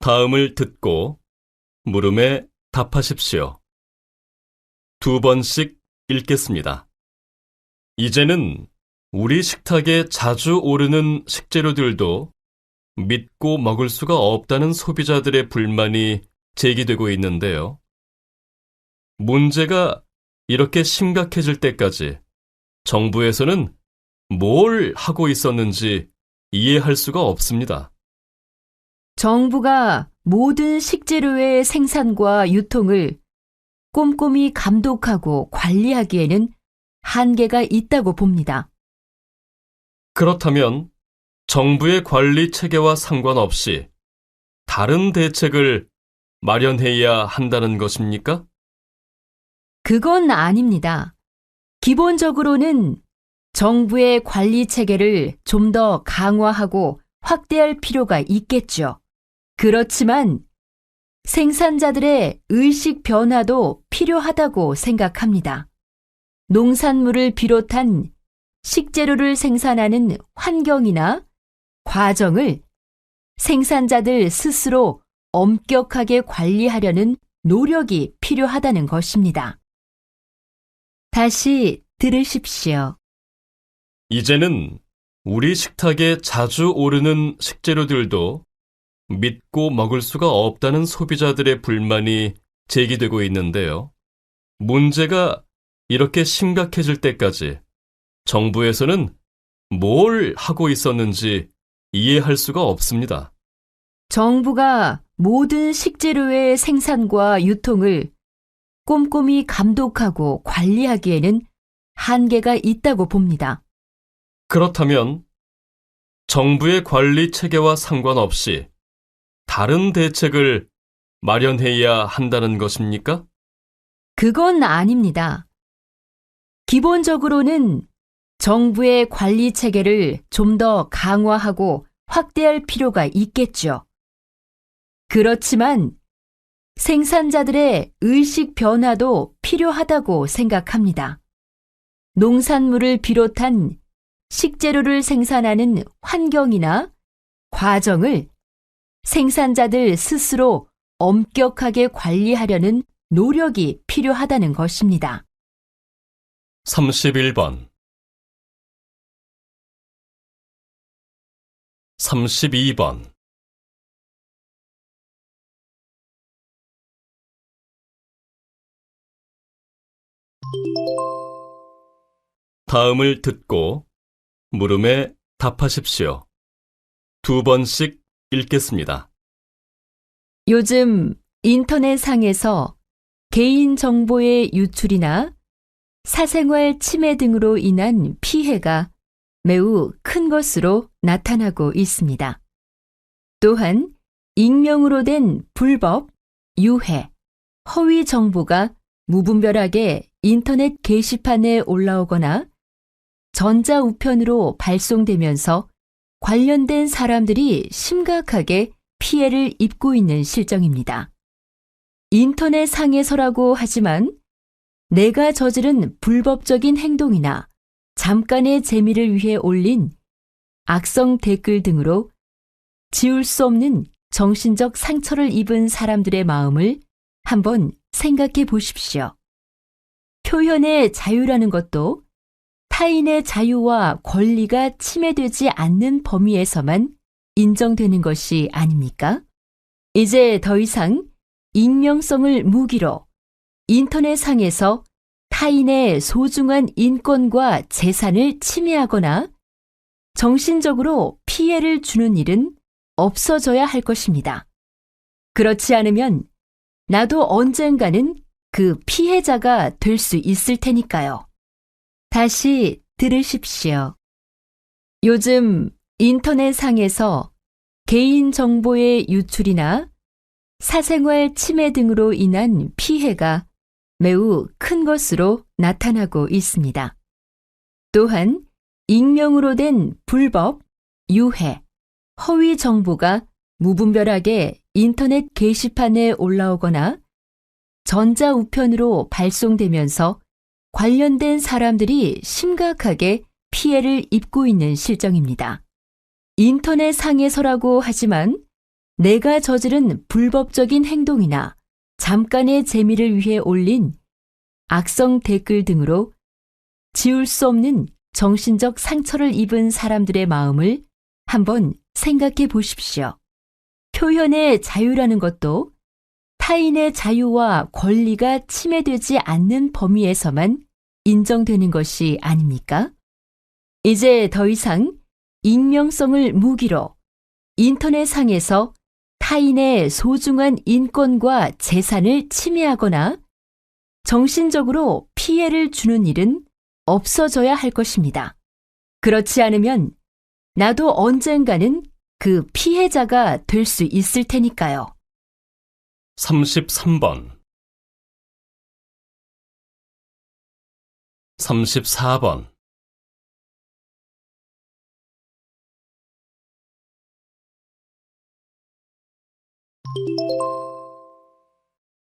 다음을 듣고 물음에 답하십시오. 2번씩 읽겠습니다. 이제는 우리 식탁에 자주 오르는 식재료들도 믿고 먹을 수가 없다는 소비자들의 불만이 제기되고 있는데요. 문제가 이렇게 심각해질 때까지 정부에서는 뭘 하고 있었는지 이해할 수가 없습니다. 정부가 모든 식재료의 생산과 유통을 꼼꼼히 감독하고 관리하기에는 한계가 있다고 봅니다. 그렇다면 정부의 관리 체계와 상관없이 다른 대책을 마련해야 한다는 것입니까? 그건 아닙니다. 기본적으로는 정부의 관리 체계를 좀 더 강화하고 확대할 필요가 있겠죠. 그렇지만 생산자들의 의식 변화도 필요하다고 생각합니다. 농산물을 비롯한 식재료를 생산하는 환경이나 과정을 생산자들 스스로 엄격하게 관리하려는 노력이 필요하다는 것입니다. 다시 들으십시오. 이제는 우리 식탁에 자주 오르는 식재료들도 믿고 먹을 수가 없다는 소비자들의 불만이 제기되고 있는데요. 문제가 이렇게 심각해질 때까지 정부에서는 뭘 하고 있었는지 이해할 수가 없습니다. 정부가 모든 식재료의 생산과 유통을 꼼꼼히 감독하고 관리하기에는 한계가 있다고 봅니다. 그렇다면 정부의 관리 체계와 상관없이 다른 대책을 마련해야 한다는 것입니까? 그건 아닙니다. 기본적으로는 정부의 관리 체계를 좀 더 강화하고 확대할 필요가 있겠죠. 그렇지만 생산자들의 의식 변화도 필요하다고 생각합니다. 농산물을 비롯한 식재료를 생산하는 환경이나 과정을 생산자들 스스로 엄격하게 관리하려는 노력이 필요하다는 것입니다. 31번 32번 다음을 듣고 물음에 답하십시오. 2번씩 읽겠습니다. 요즘 인터넷상에서 개인정보의 유출이나 사생활 침해 등으로 인한 피해가 매우 큰 것으로 나타나고 있습니다. 또한 익명으로 된 불법, 유해, 허위 정보가 무분별하게 인터넷 게시판에 올라오거나 전자우편으로 발송되면서 관련된 사람들이 심각하게 피해를 입고 있는 실정입니다. 인터넷 상에서라고 하지만 내가 저지른 불법적인 행동이나 잠깐의 재미를 위해 올린 악성 댓글 등으로 지울 수 없는 정신적 상처를 입은 사람들의 마음을 한번 생각해 보십시오. 표현의 자유라는 것도 타인의 자유와 권리가 침해되지 않는 범위에서만 인정되는 것이 아닙니까? 이제 더 이상 익명성을 무기로 인터넷상에서 타인의 소중한 인권과 재산을 침해하거나 정신적으로 피해를 주는 일은 없어져야 할 것입니다. 그렇지 않으면 나도 언젠가는 그 피해자가 될 수 있을 테니까요. 다시 들으십시오. 요즘 인터넷상에서 개인정보의 유출이나 사생활 침해 등으로 인한 피해가 매우 큰 것으로 나타나고 있습니다. 또한 익명으로 된 불법, 유해, 허위 정보가 무분별하게 인터넷 게시판에 올라오거나 전자우편으로 발송되면서 관련된 사람들이 심각하게 피해를 입고 있는 실정입니다. 인터넷 상에서라고 하지만 내가 저지른 불법적인 행동이나 잠깐의 재미를 위해 올린 악성 댓글 등으로 지울 수 없는 정신적 상처를 입은 사람들의 마음을 한번 생각해 보십시오. 표현의 자유라는 것도 타인의 자유와 권리가 침해되지 않는 범위에서만 인정되는 것이 아닙니까? 이제 더 이상 익명성을 무기로 인터넷상에서 타인의 소중한 인권과 재산을 침해하거나 정신적으로 피해를 주는 일은 없어져야 할 것입니다. 그렇지 않으면 나도 언젠가는 그 피해자가 될 수 있을 테니까요. 33번 34번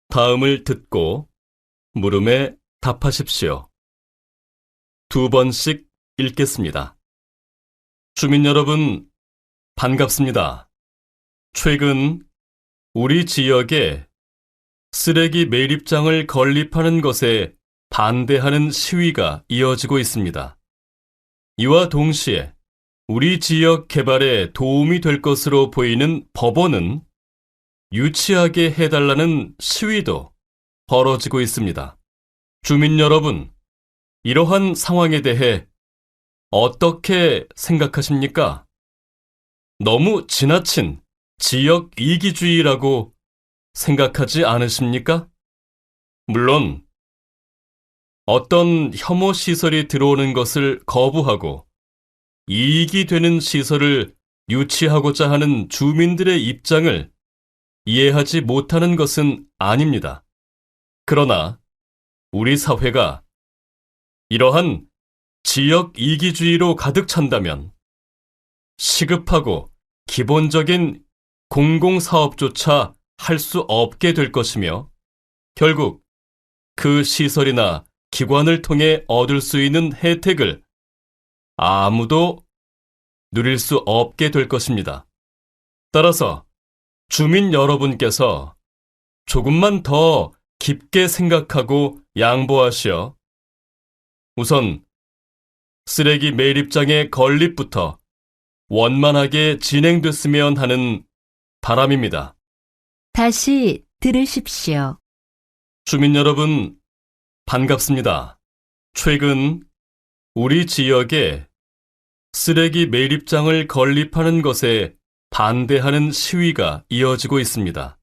다음을 듣고 물음에 답하십시오. 2번씩 읽겠습니다. 주민 여러분, 반갑습니다. 최근 우리 지역에 쓰레기 매립장을 건립하는 것에 반대하는 시위가 이어지고 있습니다. 이와 동시에 우리 지역 개발에 도움이 될 것으로 보이는 법원은 유치하게 해달라는 시위도 벌어지고 있습니다. 주민 여러분, 이러한 상황에 대해 어떻게 생각하십니까? 너무 지나친 지역 이기주의라고 생각하지 않으십니까? 물론 어떤 혐오 시설이 들어오는 것을 거부하고 이익이 되는 시설을 유치하고자 하는 주민들의 입장을 이해하지 못하는 것은 아닙니다. 그러나 우리 사회가 이러한 지역 이기주의로 가득 찬다면 시급하고 기본적인 공공사업조차 할 수 없게 될 것이며 결국 그 시설이나 기관을 통해 얻을 수 있는 혜택을 아무도 누릴 수 없게 될 것입니다. 따라서 주민 여러분께서 조금만 더 깊게 생각하고 양보하시어 우선 쓰레기 매립장의 건립부터 원만하게 진행됐으면 하는 바람입니다. 다시 들으십시오. 주민 여러분, 반갑습니다. 최근 우리 지역에 쓰레기 매립장을 건립하는 것에 반대하는 시위가 이어지고 있습니다.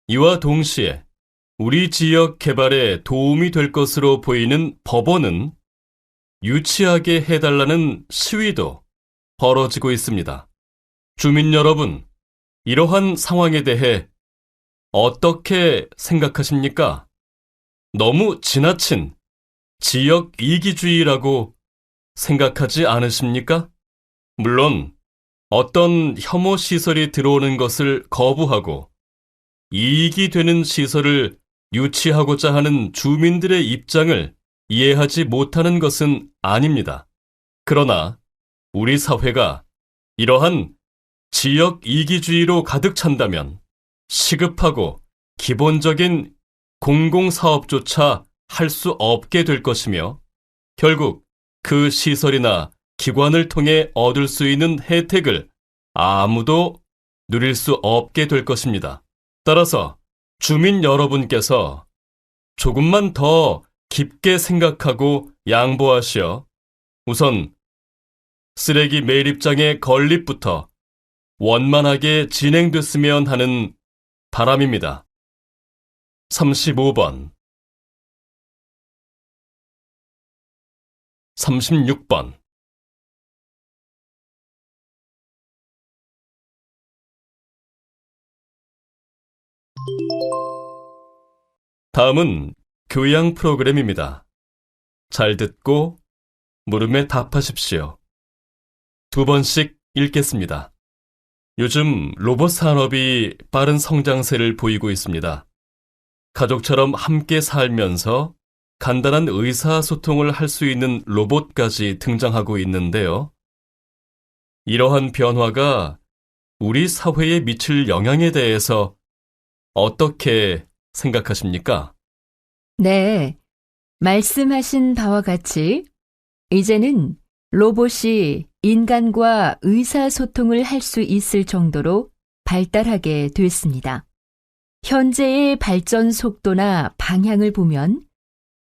이와 동시에 우리 지역 개발에 도움이 될 것으로 보이는 법원은 유치하게 해달라는 시위도 벌어지고 있습니다. 주민 여러분, 이러한 상황에 대해 어떻게 생각하십니까? 너무 지나친 지역 이기주의라고 생각하지 않으십니까? 물론 어떤 혐오 시설이 들어오는 것을 거부하고 이익이 되는 시설을 유치하고자 하는 주민들의 입장을 이해하지 못하는 것은 아닙니다. 그러나 우리 사회가 이러한 지역 이기주의로 가득 찬다면 시급하고 기본적인 공공사업조차 할 수 없게 될 것이며 결국 그 시설이나 기관을 통해 얻을 수 있는 혜택을 아무도 누릴 수 없게 될 것입니다. 따라서 주민 여러분께서 조금만 더 깊게 생각하고 양보하시어 우선 쓰레기 매립장의 건립부터 원만하게 진행됐으면 하는 바람입니다. 35번 36번 다음은 교양 프로그램입니다. 잘 듣고 물음에 답하십시오. 2번씩 읽겠습니다. 요즘 로봇 산업이 빠른 성장세를 보이고 있습니다. 가족처럼 함께 살면서 간단한 의사소통을 할 수 있는 로봇까지 등장하고 있는데요. 이러한 변화가 우리 사회에 미칠 영향에 대해서 어떻게 생각하십니까? 네, 말씀하신 바와 같이 이제는 로봇이 인간과 의사소통을 할 수 있을 정도로 발달하게 됐습니다. 현재의 발전 속도나 방향을 보면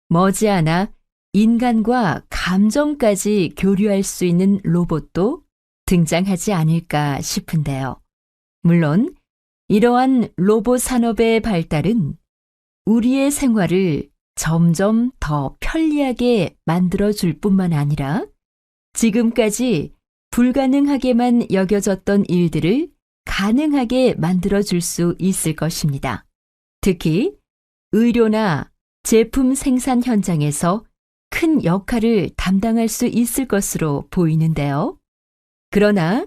머지않아 인간과 감정까지 교류할 수 있는 로봇도 등장하지 않을까 싶은데요. 물론 이러한 로봇 산업의 발달은 우리의 생활을 점점 더 편리하게 만들어줄 뿐만 아니라 지금까지 불가능하게만 여겨졌던 일들을 가능하게 만들어줄 수 있을 것입니다. 특히 의료나 제품 생산 현장에서 큰 역할을 담당할 수 있을 것으로 보이는데요. 그러나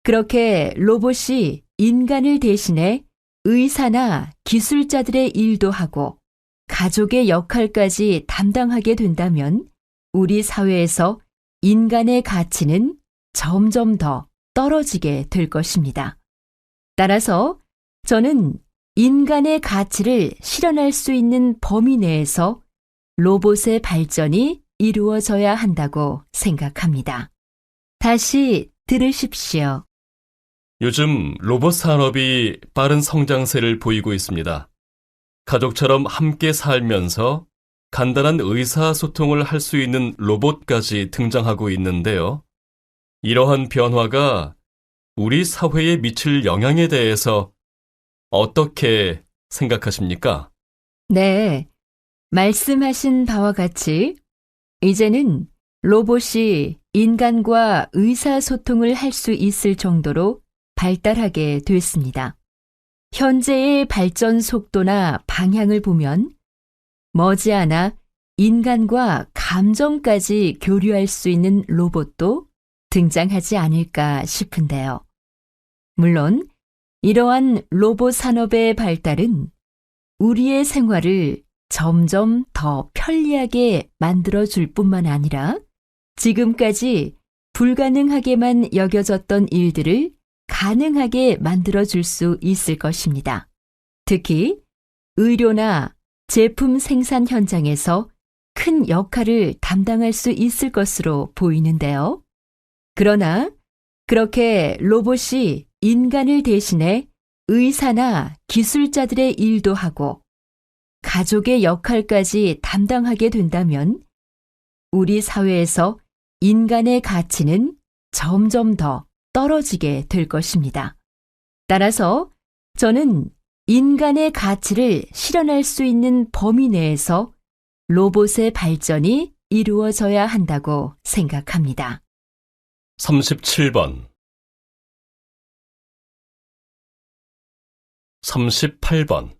그렇게 로봇이 인간을 대신해 의사나 기술자들의 일도 하고 가족의 역할까지 담당하게 된다면 우리 사회에서 인간의 가치는 점점 더 떨어지게 될 것입니다. 따라서 저는 인간의 가치를 실현할 수 있는 범위 내에서 로봇의 발전이 이루어져야 한다고 생각합니다. 다시 들으십시오. 요즘 로봇 산업이 빠른 성장세를 보이고 있습니다. 가족처럼 함께 살면서 간단한 의사소통을 할 수 있는 로봇까지 등장하고 있는데요. 이러한 변화가 우리 사회에 미칠 영향에 대해서 어떻게 생각하십니까? 네, 말씀하신 바와 같이 이제는 로봇이 인간과 의사소통을 할 수 있을 정도로 발달하게 됐습니다. 현재의 발전 속도나 방향을 보면 머지않아 인간과 감정까지 교류할 수 있는 로봇도 등장하지 않을까 싶은데요. 물론 이러한 로봇 산업의 발달은 우리의 생활을 점점 더 편리하게 만들어줄 뿐만 아니라 지금까지 불가능하게만 여겨졌던 일들을 가능하게 만들어줄 수 있을 것입니다. 특히 의료나 제품 생산 현장에서 큰 역할을 담당할 수 있을 것으로 보이는데요. 그러나 그렇게 로봇이 인간을 대신해 의사나 기술자들의 일도 하고 가족의 역할까지 담당하게 된다면 우리 사회에서 인간의 가치는 점점 더 떨어지게 될 것입니다. 따라서 저는 인간의 가치를 실현할 수 있는 범위 내에서 로봇의 발전이 이루어져야 한다고 생각합니다. 37번 38번